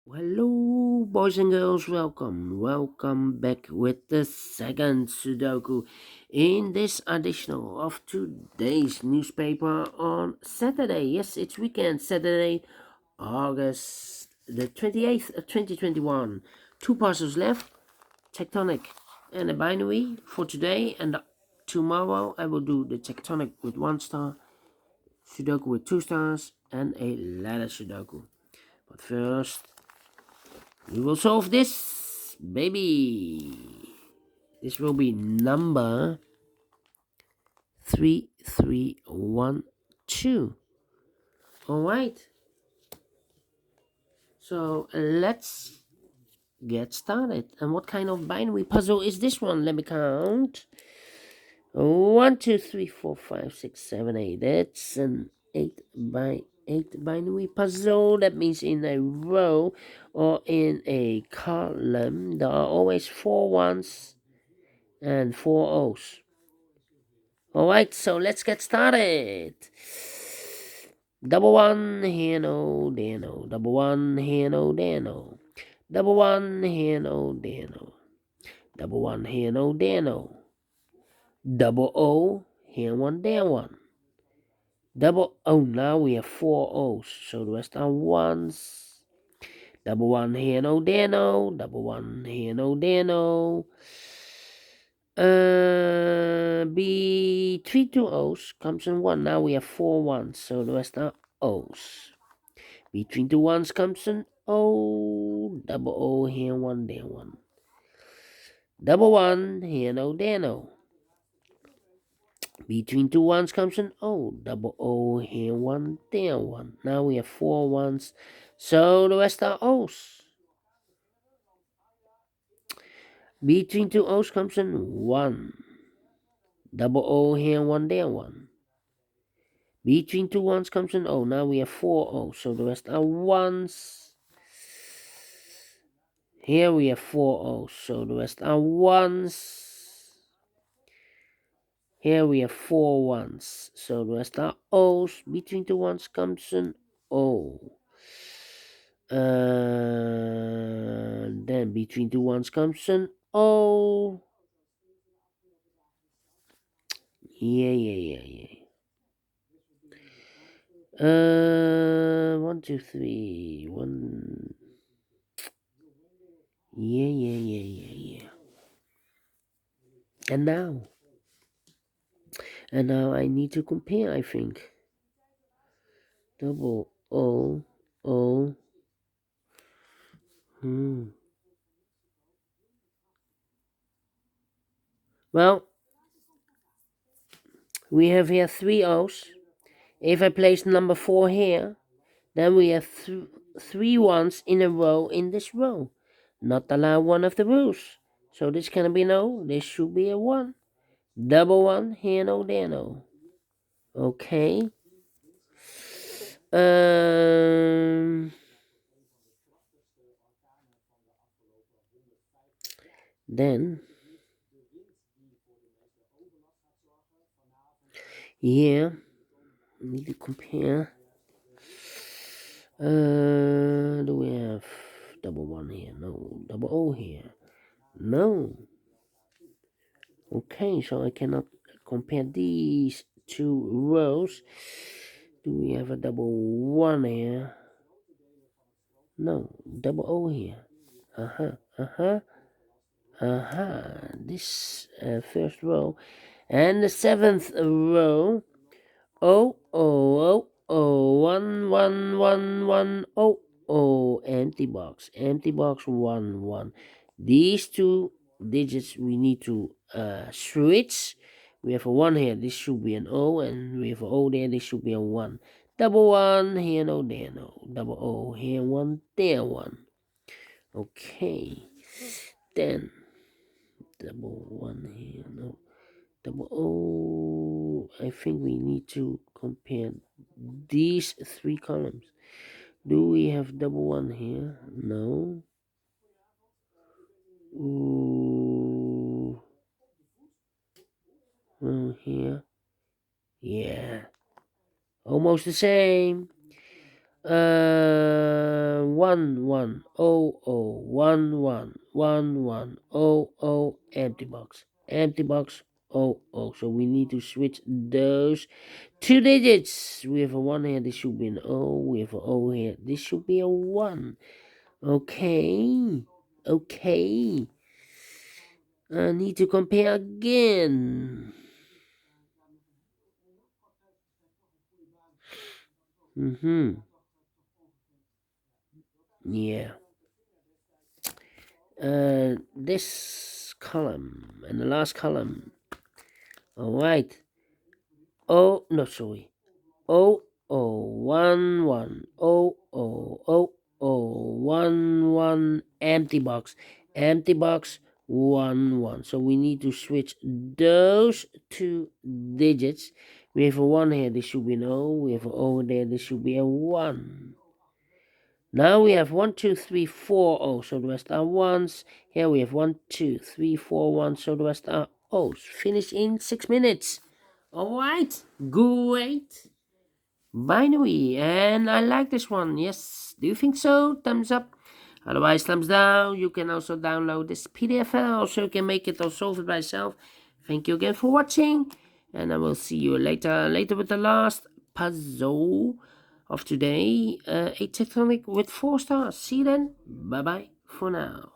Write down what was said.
Hello, boys and girls, welcome back with the second Sudoku in this edition of today's newspaper on Saturday. Yes, it's weekend, Saturday, August the 28th of 2021. Two puzzles left, tectonic and a binary for today, and tomorrow I will do the tectonic with 1 star, Sudoku with 2 stars, and a ladder Sudoku. But first, we will solve this, baby. This will be number 3312. Alright, so let's get started. And what kind of binary puzzle is this one? Let me count. 1, 2, 3, 4, 5, 6, 7, 8. That's an 8 by 8 binary puzzle. That means in a row or in a column, there are always 4 ones and 4 O's. Alright, so let's get started. Double one, here no, there no. Double one, here no, there no. Double one, here no, there no. Double one, here no, there no. Double O, here one, there one. Double O, now we have 4 O's, so the rest are ones. Double one, here no, there no. Double one, here no, there no. Between two O's comes in 1. Now we have 4 ones, so the rest are O's. Between two ones comes an O. Double O, here one, there one. Double one, here no, there no. Between two ones comes an O. Double O, here one, there one. Now we have 4 ones, so the rest are O's. Between two O's comes an 1. Double O, here one, there one. Between two ones comes an O. Now we have 4 O's, so the rest are ones. Here we have 4 O's, so the rest are ones. Here we have 4 ones, so the rest are O's. Between two ones comes an O. Then between two ones comes an O. Yeah. 1, 2, 3. 1. Yeah. And now I need to compare, I think. Double O, O. Well, we have here 3 O's. If I place number 4 here, then we have 3 ones in a row in this row. Not allow one of the rules. So this can be no, this should be a 1. Double 1, here no, there no. Okay. Then, yeah, need to compare. Do we have double 1 here? No. Double O here? No. Okay, so I cannot compare these 2 rows. Do we have a double 1 here? No. Double O here. This first row. And the 7th row. Oh, 1, empty box, 1. These 2 digits we need to switch. We have a 1 here, this should be an O, and we have an O there, this should be a 1. Double 1, here no, there no. Double O, here 1, there 1. Okay, then double 1 here, no. Double O, I think we need to compare these 3 columns. Do we have double 1 here? No. Ooh. Here. Yeah. Almost the same. One one oh oh 1111 empty box oh oh. So we need to switch those two digits. We have a one here, this should be an O. We have an O here, this should be a one. Okay, okay. I need to compare again. Yeah. This column and the last column. All right. Oh no, sorry. Oh oh 11 oh oh oh oh 11 empty box 11. So we need to switch those two digits. We have a one here, this should be an O. We have an O there, this should be a one. Now we have 1, 2, 3, 4 O's, so the rest are ones. Here we have 1, 2, 3, 4 ones, so the rest are O's. Finish in 6 minutes. Alright, great. Binary, and I like this one. Yes, do you think so? Thumbs up. Otherwise, thumbs down. You can also download this PDF file, so you can make it or solve it by yourself. Thank you again for watching, and I will see you later with the last puzzle of today, a tectonic with 4 stars. See you then. Bye bye for now.